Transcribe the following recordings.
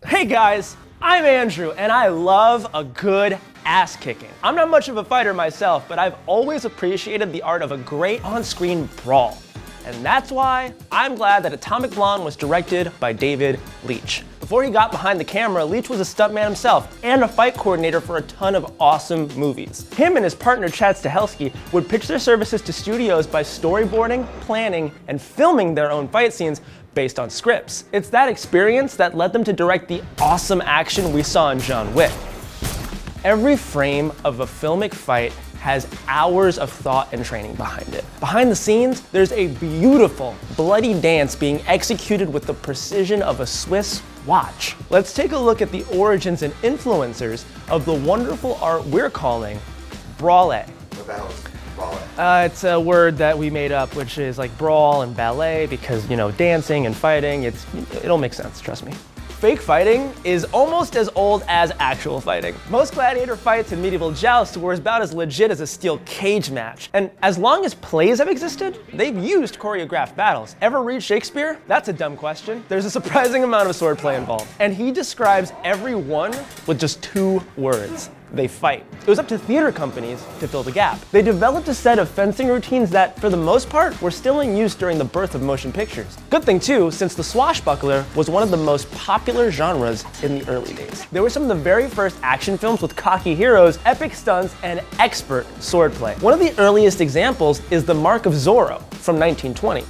Hey guys, I'm Andrew, and I love a good ass kicking. I'm not much of a fighter myself, but I've always appreciated the art of a great on-screen brawl. And that's why I'm glad that Atomic Blonde was directed by David Leitch. Before he got behind the camera, Leitch was a stuntman himself and a fight coordinator for a ton of awesome movies. Him and his partner Chad Stahelski would pitch their services to studios by storyboarding, planning, and filming their own fight scenes based on scripts. It's that experience that led them to direct the awesome action we saw in John Wick. Every frame of a filmic fight has hours of thought and training behind it. Behind the scenes, there's a beautiful, bloody dance being executed with the precision of a Swiss watch. Let's take a look at the origins and influencers of the wonderful art we're calling brawlé. What the hell is brawlé? It's a word that we made up, which is like brawl and ballet, because, you know, dancing and fighting, it'll make sense, trust me. Fake fighting is almost as old as actual fighting. Most gladiator fights and medieval jousts were about as legit as a steel cage match. And as long as plays have existed, they've used choreographed battles. Ever read Shakespeare? That's a dumb question. There's a surprising amount of swordplay involved. And he describes every one with just 2 words. They fight. It was up to theater companies to fill the gap. They developed a set of fencing routines that, for the most part, were still in use during the birth of motion pictures. Good thing too, since the swashbuckler was one of the most popular genres in the early days. They were some of the very first action films with cocky heroes, epic stunts, and expert swordplay. One of the earliest examples is The Mark of Zorro from 1920.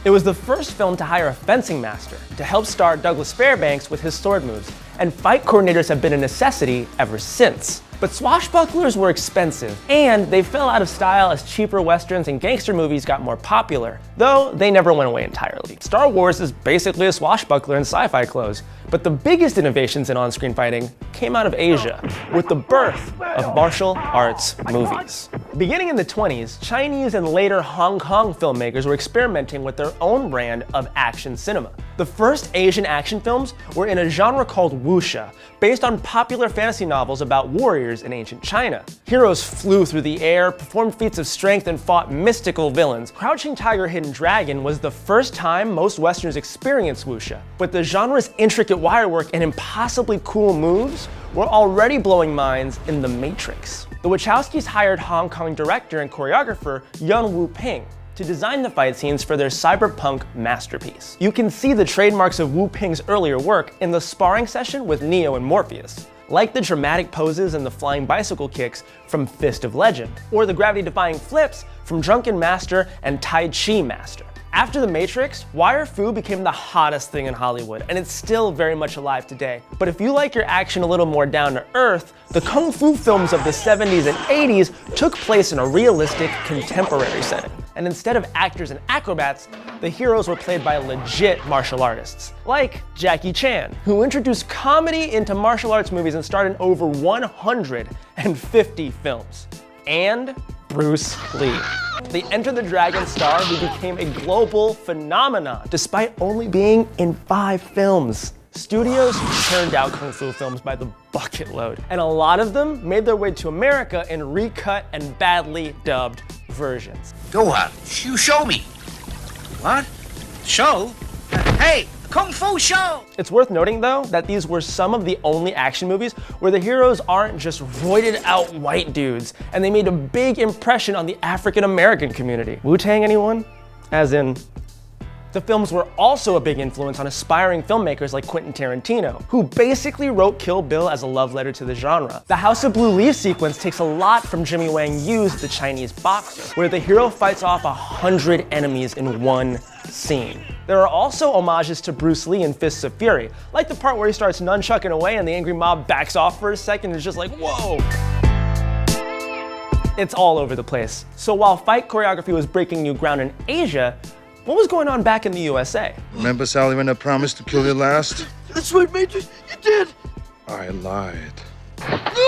It was the first film to hire a fencing master to help star Douglas Fairbanks with his sword moves, and fight coordinators have been a necessity ever since. But swashbucklers were expensive, and they fell out of style as cheaper westerns and gangster movies got more popular, though they never went away entirely. Star Wars is basically a swashbuckler in sci-fi clothes, but the biggest innovations in on-screen fighting came out of Asia, with the birth of martial arts movies. Beginning in the 20s, Chinese and later Hong Kong filmmakers were experimenting with their own brand of action cinema. The first Asian action films were in a genre called wuxia, based on popular fantasy novels about warriors in ancient China. Heroes flew through the air, performed feats of strength, and fought mystical villains. Crouching Tiger, Hidden Dragon was the first time most Westerns experienced wuxia, but the genre's intricate wirework and impossibly cool moves were already blowing minds in The Matrix. The Wachowskis hired Hong Kong director and choreographer Yuen Woo-Ping to design the fight scenes for their cyberpunk masterpiece. You can see the trademarks of Woo-Ping's earlier work in the sparring session with Neo and Morpheus, like the dramatic poses and the flying bicycle kicks from Fist of Legend, or the gravity-defying flips from Drunken Master and Tai Chi Master. After The Matrix, wire fu became the hottest thing in Hollywood, and it's still very much alive today. But if you like your action a little more down to earth, the kung fu films of the 70s and 80s took place in a realistic, contemporary setting. And instead of actors and acrobats, the heroes were played by legit martial artists, like Jackie Chan, who introduced comedy into martial arts movies and starred in over 150 films. And Bruce Lee, the Enter the Dragon star who became a global phenomenon despite only being in 5 films. Studios churned out kung fu films by the bucket load, and a lot of them made their way to America in recut and badly dubbed versions. Go on, you show me. What? Show? Hey, Kung Fu show! It's worth noting though that these were some of the only action movies where the heroes aren't just roided out white dudes, and they made a big impression on the African American community. Wu-Tang anyone? As in, the films were also a big influence on aspiring filmmakers like Quentin Tarantino, who basically wrote Kill Bill as a love letter to the genre. The House of Blue Leaves sequence takes a lot from Jimmy Wang Yu's The Chinese Boxer, where the hero fights off 100 enemies in one scene. There are also homages to Bruce Lee in Fists of Fury, like the part where he starts nunchucking away and the angry mob backs off for a second and is just like, whoa! It's all over the place. So while fight choreography was breaking new ground in Asia, what was going on back in the USA? Remember, Sally, when I promised to kill you last? That's right, Major. You did. I lied.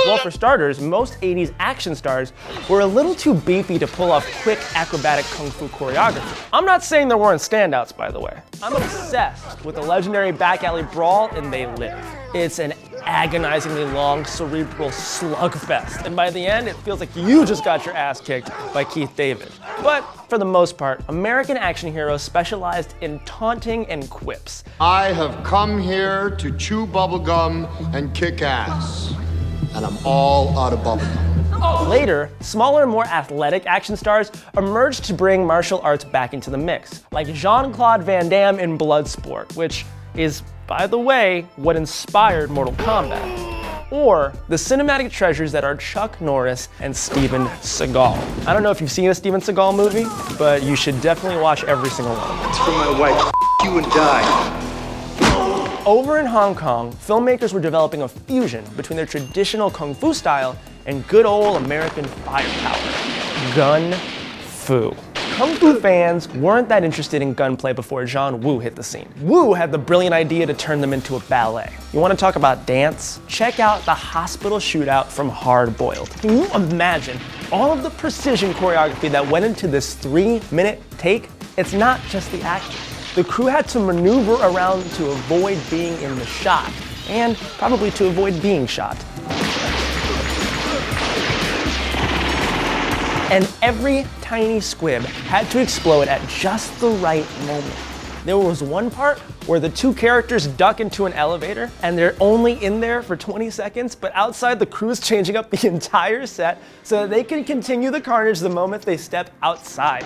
Well, for starters, most 80s action stars were a little too beefy to pull off quick acrobatic kung fu choreography. I'm not saying there weren't standouts, by the way. I'm obsessed with the legendary back alley brawl in They Live. It's an agonizingly long cerebral slugfest. And by the end, it feels like you just got your ass kicked by Keith David. But for the most part, American action heroes specialized in taunting and quips. I have come here to chew bubblegum and kick ass. And I'm all out of bubblegum. Later, smaller and more athletic action stars emerged to bring martial arts back into the mix, like Jean-Claude Van Damme in Bloodsport, which is, by the way, what inspired Mortal Kombat. Or the cinematic treasures that are Chuck Norris and Steven Seagal. I don't know if you've seen a Steven Seagal movie, but you should definitely watch every single one. It's for my wife. You and die. Over in Hong Kong, filmmakers were developing a fusion between their traditional kung fu style and good old American firepower. Gun fu. Kung fu fans weren't that interested in gunplay before John Woo hit the scene. Woo had the brilliant idea to turn them into a ballet. You want to talk about dance? Check out the hospital shootout from Hard Boiled. Can you imagine all of the precision choreography that went into this 3-minute take? It's not just the action. The crew had to maneuver around to avoid being in the shot, and probably to avoid being shot. And every tiny squib had to explode at just the right moment. There was one part where the two characters duck into an elevator and they're only in there for 20 seconds, but outside the crew is changing up the entire set so that they can continue the carnage the moment they step outside.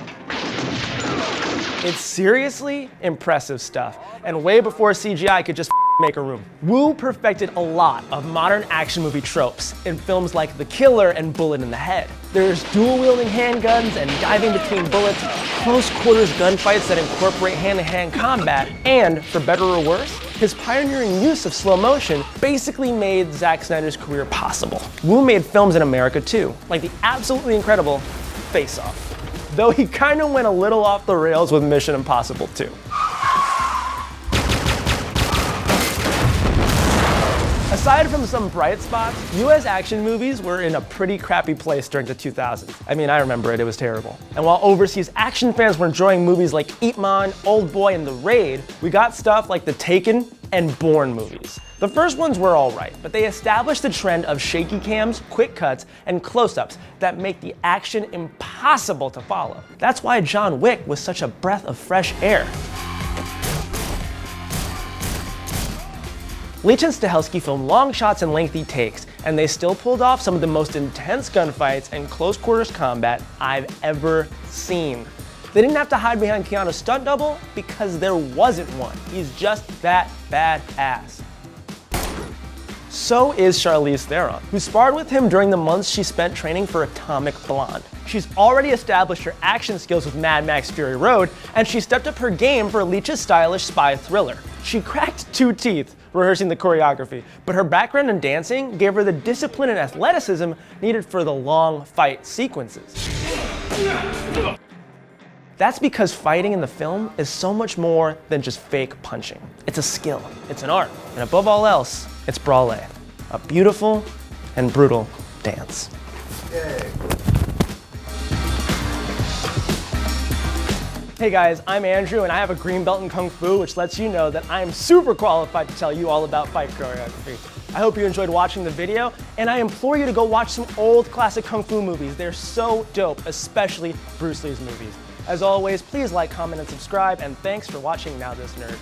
It's seriously impressive stuff, and way before CGI could just make a room. Woo perfected a lot of modern action movie tropes in films like The Killer and Bullet in the Head. There's dual-wielding handguns and diving between bullets, close-quarters gunfights that incorporate hand-to-hand combat, and, for better or worse, his pioneering use of slow motion basically made Zack Snyder's career possible. Woo made films in America too, like the absolutely incredible Face Off. Though he kind of went a little off the rails with Mission Impossible 2. Aside from some bright spots, US action movies were in a pretty crappy place during the 2000s. I mean, I remember it, it was terrible. And while overseas action fans were enjoying movies like Ip Man, Old Boy, and The Raid, we got stuff like the Taken and Bourne movies. The first ones were alright, but they established the trend of shaky cams, quick cuts, and close-ups that make the action impossible to follow. That's why John Wick was such a breath of fresh air. Leitch and Stahelski filmed long shots and lengthy takes, and they still pulled off some of the most intense gunfights and close-quarters combat I've ever seen. They didn't have to hide behind Keanu's stunt double because there wasn't one. He's just that badass. So is Charlize Theron, who sparred with him during the months she spent training for Atomic Blonde. She's already established her action skills with Mad Max Fury Road, and she stepped up her game for Leitch's stylish spy thriller. She cracked 2 teeth rehearsing the choreography, but her background in dancing gave her the discipline and athleticism needed for the long fight sequences. That's because fighting in the film is so much more than just fake punching. It's a skill, it's an art, and above all else, it's brawls, a beautiful and brutal dance. Yay. Hey guys, I'm Andrew and I have a green belt in Kung Fu, which lets you know that I am super qualified to tell you all about fight choreography. I hope you enjoyed watching the video, and I implore you to go watch some old classic Kung Fu movies. They're so dope, especially Bruce Lee's movies. As always, please like, comment, and subscribe, and thanks for watching Now This Nerd.